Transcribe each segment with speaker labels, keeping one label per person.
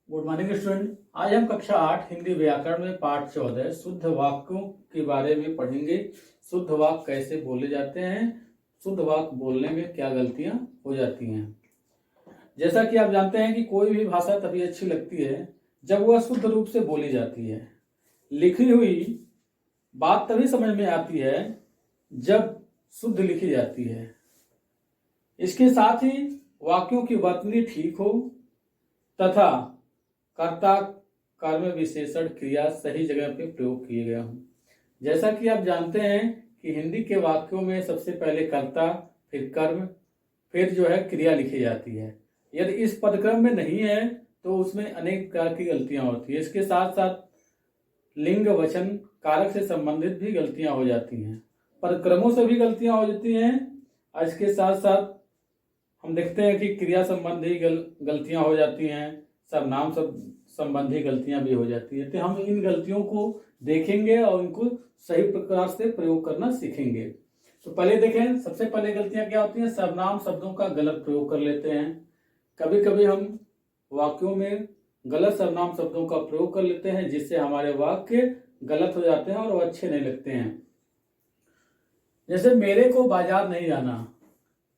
Speaker 1: Good morning student. आज हम कक्षा 8 हिंदी व्याकरण में पाठ 14 शुद्ध वाक्यों के बारे में पढ़ेंगे। शुद्ध वाक्य कैसे बोले जाते हैं, शुद्ध वाक्य बोलने में क्या गलतियां हो जाती हैं। जैसा कि आप जानते हैं कि कोई भी भाषा तभी अच्छी लगती है जब वह शुद्ध रूप से बोली जाती है। लिखी हुई बात तभी समझ में आती है जब शुद्ध लिखी जाती है। इसके साथ ही वाक्यों की वर्तनी ठीक हो तथा कर्ता कर्म विशेषण क्रिया सही जगह पे प्रयोग किए गए हों। जैसा कि आप जानते हैं कि हिंदी के वाक्यों में सबसे पहले कर्ता, फिर कर्म, फिर जो है क्रिया लिखी जाती है। यदि इस पदक्रम में नहीं है तो उसमें अनेक प्रकार की गलतियां होती है। इसके साथ साथ लिंग वचन कारक से संबंधित भी गलतियां हो जाती हैं, पदक्रमों से भी गलतियां हो जाती हैं। और इसके साथ साथ हम देखते हैं कि क्रिया संबंधी गलतियां हो जाती हैं, सर्वनाम संबंधी गलतियां भी हो जाती है। तो हम इन गलतियों को देखेंगे और इनको सही प्रकार से प्रयोग करना सीखेंगे। तो पहले देखें, सबसे पहले गलतियां क्या होती हैं। सर्वनाम शब्दों का गलत प्रयोग कर लेते हैं। कभी कभी हम वाक्यों में गलत सर्वनाम शब्दों का प्रयोग कर लेते हैं जिससे हमारे वाक्य गलत हो जाते हैं और वो अच्छे नहीं लगते हैं। जैसे मेरे को बाजार नहीं जाना,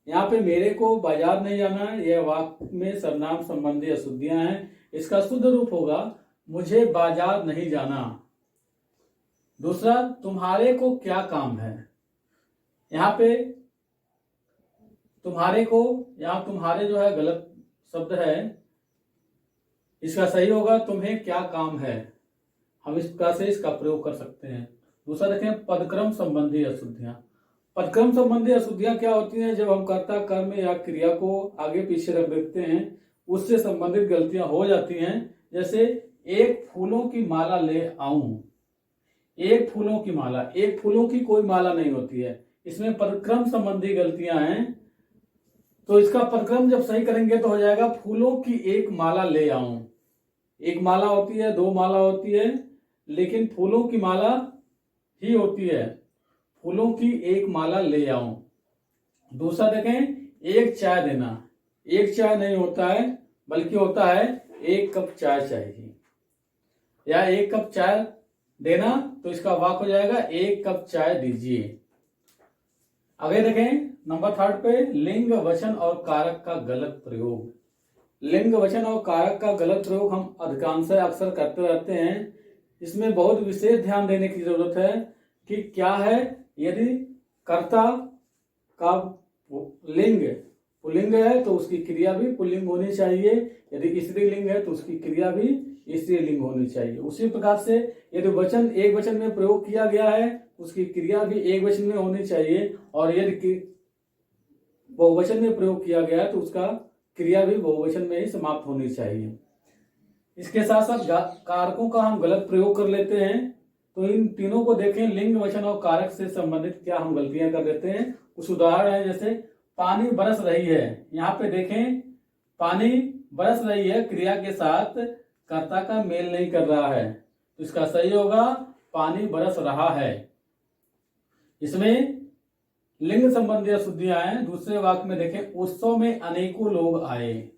Speaker 1: यहाँ पे मेरे को बाजार नहीं जाना, यह वाक्य में सर्वनाम संबंधी अशुद्धियां हैं। इसका शुद्ध रूप होगा मुझे बाजार नहीं जाना। दूसरा, तुम्हारे को क्या काम है। यहाँ पे तुम्हारे को, यहाँ तुम्हारे जो है गलत शब्द है, इसका सही होगा तुम्हें क्या काम है। हम इस प्रकार से इसका प्रयोग कर सकते हैं। दूसरा देखें, पदक्रम संबंधी अशुद्धियां। पदक्रम संबंधी अशुद्धियां क्या होती हैं। जब हम कर्ता कर्म या क्रिया को आगे पीछे रख देते हैं उससे संबंधित गलतियां हो जाती हैं। जैसे एक फूलों की माला ले आऊं, एक फूलों की माला, एक फूलों की कोई माला नहीं होती है। इसमें पदक्रम संबंधी गलतियां हैं। तो इसका पदक्रम जब सही करेंगे तो हो जाएगा फूलों की एक माला ले आऊं। एक माला होती है, दो माला होती है, लेकिन फूलों की माला ही होती है। फूलों की एक माला ले आऊं। दूसरा देखें, एक चाय देना, एक चाय नहीं होता है बल्कि होता है एक कप चाय चाहिए, या एक कप चाय देना। तो इसका वाक्य हो जाएगा एक कप चाय दीजिए। आगे देखें, नंबर 3 पे लिंग वचन और कारक का गलत प्रयोग। लिंग वचन और कारक का गलत प्रयोग हम अधिकांश अक्सर करते रहते हैं। इसमें बहुत विशेष ध्यान देने की जरूरत है कि क्या है। यदि कर्ता का लिंग पुल्लिंग है तो उसकी क्रिया भी पुल्लिंग होनी चाहिए। यदि स्त्रीलिंग है तो उसकी क्रिया भी स्त्रीलिंग होनी चाहिए। उसी प्रकार से यदि वचन एक वचन में प्रयोग किया गया है उसकी क्रिया भी एक वचन में होनी चाहिए, और यदि बहुवचन में प्रयोग किया गया है तो उसका क्रिया भी बहुवचन में ही समाप्त होनी चाहिए। इसके साथ साथ कारकों का हम गलत प्रयोग कर लेते हैं। तो इन तीनों को देखें, लिंग वचन और कारक से संबंधित क्या हम गलतियां कर देते हैं। कुछ उदाहरण है, जैसे पानी बरस रही है। यहाँ पे देखें, पानी बरस रही है क्रिया के साथ कर्ता का मेल नहीं कर रहा है, तो इसका सही होगा पानी बरस रहा है। इसमें लिंग संबंधी अशुद्धियां हैं। दूसरे वाक्य में देखें, उत्सव में अनेकों लोग आए।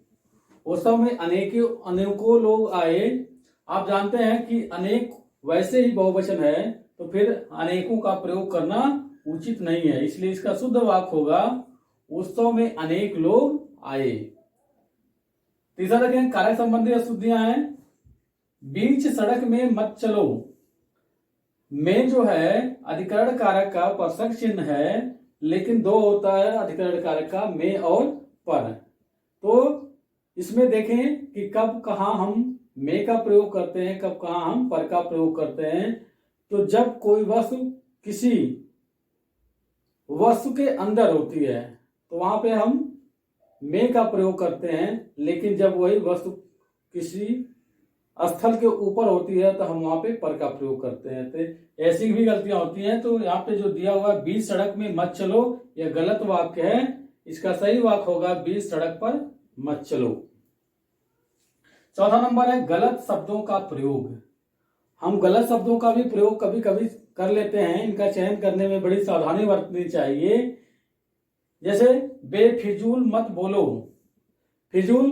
Speaker 1: उत्सव में अनेकों लोग आए। आप जानते हैं कि अनेक वैसे ही बहुवचन है, तो फिर अनेकों का प्रयोग करना उचित नहीं है। इसलिए इसका शुद्ध वाक्य होगा उत्सव में अनेक लोग आए। तीसरा देखें, कारक संबंधी अशुद्धियां हैं। बीच सड़क में मत चलो में जो है अधिकरण कारक का परसक चिन्ह है, लेकिन दो होता है अधिकरण कारक का, में और पर। तो इसमें देखें कि कब कहाँ हम में का प्रयोग करते हैं, कब कहाँ हम पर का प्रयोग करते हैं। तो जब कोई वस्तु किसी वस्तु के अंदर होती है तो वहां पे हम में का प्रयोग करते हैं, लेकिन जब वही वस्तु किसी स्थल के ऊपर होती है तो हम वहां पे पर का प्रयोग करते हैं। तो ऐसी भी गलतियां होती हैं। तो यहाँ पे जो दिया हुआ है बीच सड़क में मत चलो, यह गलत वाक्य है। इसका सही वाक्य होगा बीच सड़क पर मत चलो। चौथा नंबर है गलत शब्दों का प्रयोग। हम गलत शब्दों का भी प्रयोग कभी कभी कर लेते हैं। इनका चयन करने में बड़ी सावधानी बरतनी चाहिए। जैसे बेफिजूल मत बोलो। फिजूल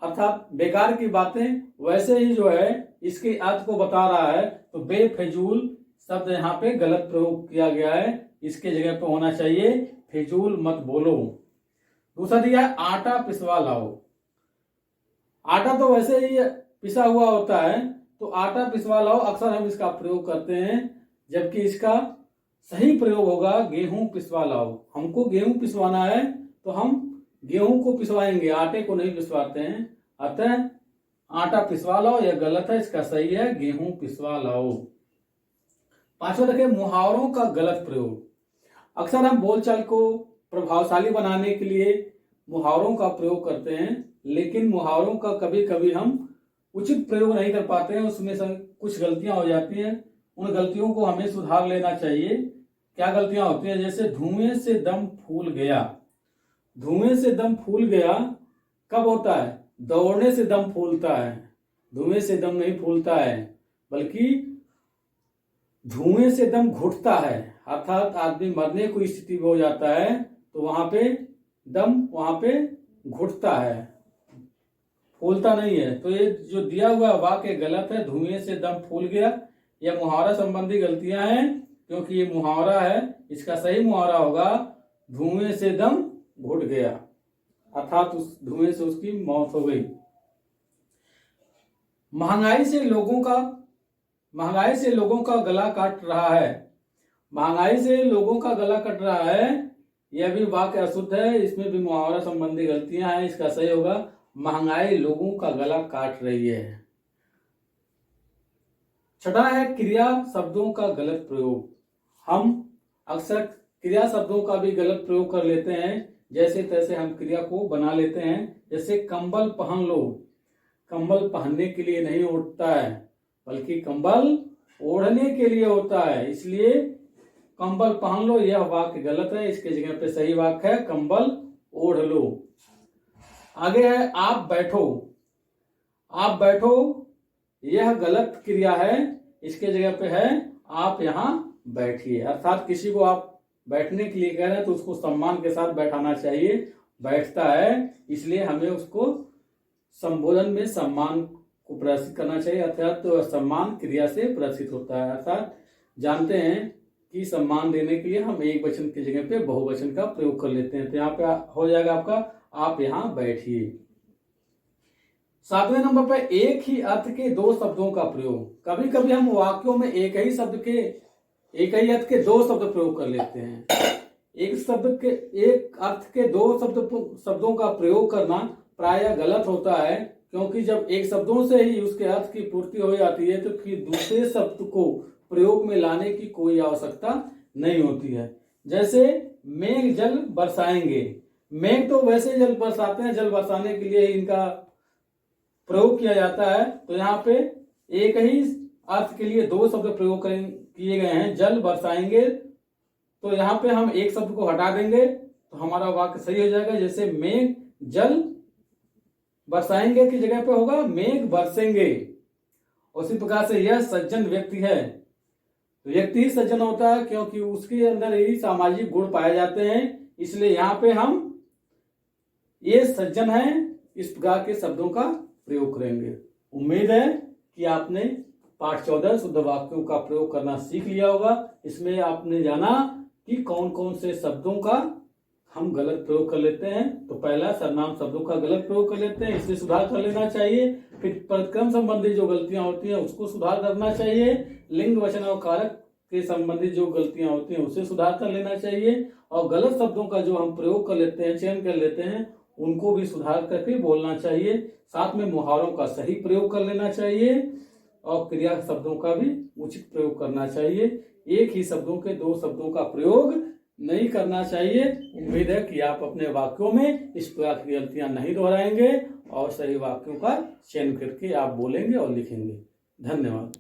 Speaker 1: अर्थात बेकार की बातें, वैसे ही जो है इसके अर्थ को बता रहा है। तो बेफिजूल शब्द यहाँ पे गलत प्रयोग किया गया है, इसके जगह पे होना चाहिए फिजूल मत बोलो। दूसरा दिया है आटा पिसवा लाओ। आटा तो वैसे ही पिसा हुआ होता है, तो आटा पिसवा लाओ अक्सर हम इसका प्रयोग करते हैं, जबकि इसका सही प्रयोग होगा गेहूं पिसवा लाओ। हमको गेहूं पिसवाना है तो हम गेहूं को पिसवाएंगे, आटे को नहीं पिसवाते हैं। अतः आटा पिसवा लाओ यह गलत है, इसका सही है गेहूं पिसवा लाओ। पांचवा देखिए मुहावरों का गलत प्रयोग। अक्सर हम बोलचाल को प्रभावशाली बनाने के लिए मुहावरों का प्रयोग करते हैं, लेकिन मुहावरों का कभी कभी हम उचित प्रयोग नहीं कर पाते हैं, उसमें से कुछ गलतियां हो जाती हैं। उन गलतियों को हमें सुधार लेना चाहिए। क्या गलतियां होती हैं? जैसे धुएं से दम फूल गया। धुएं से दम फूल गया कब होता है? दौड़ने से दम फूलता है, धुएं से दम नहीं फूलता है, बल्कि धुएं से दम घुटता है। अर्थात आदमी मरने की स्थिति में हो जाता है तो वहां पे दम वहां पे घुटता है, फूलता नहीं है। तो ये जो दिया हुआ वाक्य गलत है, धुएं से दम फूल गया। यह मुहावरा संबंधी गलतियां हैं, क्योंकि ये मुहावरा है। इसका सही मुहावरा होगा धुएं से दम घुट गया, अर्थात उस धुएं से उसकी मौत हो गई। महंगाई से लोगों का गला काट रहा है। महंगाई से लोगों का गला कट रहा है, यह भी वाक्य अशुद्ध है, इसमें भी मुहावरा संबंधी गलतियां हैं। इसका सही होगा महंगाई लोगों का गला काट रही है। छठा है क्रिया शब्दों का गलत प्रयोग। हम अक्सर क्रिया शब्दों का भी गलत प्रयोग कर लेते हैं, जैसे तैसे हम क्रिया को बना लेते हैं। जैसे कंबल पहन लो, कंबल पहनने के लिए नहीं उठता है, बल्कि कंबल ओढ़ने के लिए होता है, इसलिए कंबल पहन लो यह वाक्य गलत है। इसके जगह पे सही वाक्य है कंबल ओढ़ लो। आगे है आप बैठो। आप बैठो यह गलत क्रिया है, इसके जगह पे है आप यहां बैठिए। अर्थात किसी को आप बैठने के लिए कह रहे हैं तो उसको सम्मान के साथ बैठाना चाहिए। बैठता है इसलिए हमें उसको संबोधन में सम्मान को प्रदर्शित करना चाहिए, अर्थात तो सम्मान क्रिया से प्रदर्शित होता है। अर्थात जानते हैं कि सम्मान देने के लिए हम एक वचन की जगह पे बहुवचन का प्रयोग कर लेते हैं। तो यहाँ पे हो जाएगा आपका आप यहां बैठिए। 7वें नंबर पे एक ही अर्थ के दो शब्दों का प्रयोग। कभी कभी हम वाक्यों में एक ही अर्थ के दो शब्द प्रयोग कर लेते हैं। एक अर्थ के दो शब्दों का प्रयोग करना प्रायः गलत होता है, क्योंकि जब एक शब्दों से ही उसके अर्थ की पूर्ति हो जाती है तो फिर दूसरे शब्द को प्रयोग में लाने की कोई आवश्यकता नहीं होती है। जैसे मेघ जल बरसाएंगे। मेघ तो वैसे जल बरसाते हैं, जल बरसाने के लिए इनका प्रयोग किया जाता है। तो यहाँ पे एक ही अर्थ के लिए दो शब्द प्रयोग किए गए हैं, जल बरसाएंगे। तो यहाँ पे हम एक शब्द को हटा देंगे तो हमारा वाक्य सही हो जाएगा। जैसे मेघ जल बरसाएंगे की जगह पे होगा मेघ बरसेंगे। उसी प्रकार से यह सज्जन व्यक्ति है। व्यक्ति ही सज्जन होता है क्योंकि उसके अंदर ही सामाजिक गुण पाए जाते हैं, इसलिए यहाँ पे हम ये सज्जन है इस प्रकार के शब्दों का प्रयोग करेंगे। उम्मीद है कि आपने पाठ 14 शुद्ध वाक्यों का प्रयोग करना सीख लिया होगा। इसमें आपने जाना कि कौन कौन से शब्दों का हम गलत प्रयोग कर लेते हैं। तो पहला सर्वनाम शब्दों का गलत प्रयोग कर लेते हैं, इससे सुधार कर लेना चाहिए। फिर पदक्रम संबंधी जो गलतियां होती हैं उसको सुधार करना चाहिए। लिंग वचन और कारक के संबंधित जो गलतियां होती हैं उसे सुधार कर लेना चाहिए। और गलत शब्दों का जो हम प्रयोग कर लेते हैं, चयन कर लेते हैं, उनको भी सुधार करके बोलना चाहिए। साथ में मुहावरों का सही प्रयोग कर लेना चाहिए और क्रिया शब्दों का भी उचित प्रयोग करना चाहिए। एक ही शब्दों के दो शब्दों का प्रयोग नहीं करना चाहिए। उम्मीद है कि आप अपने वाक्यों में इस प्रकार की गलतियां नहीं दोहराएंगे और सही वाक्यों का चयन करके आप बोलेंगे और लिखेंगे। धन्यवाद।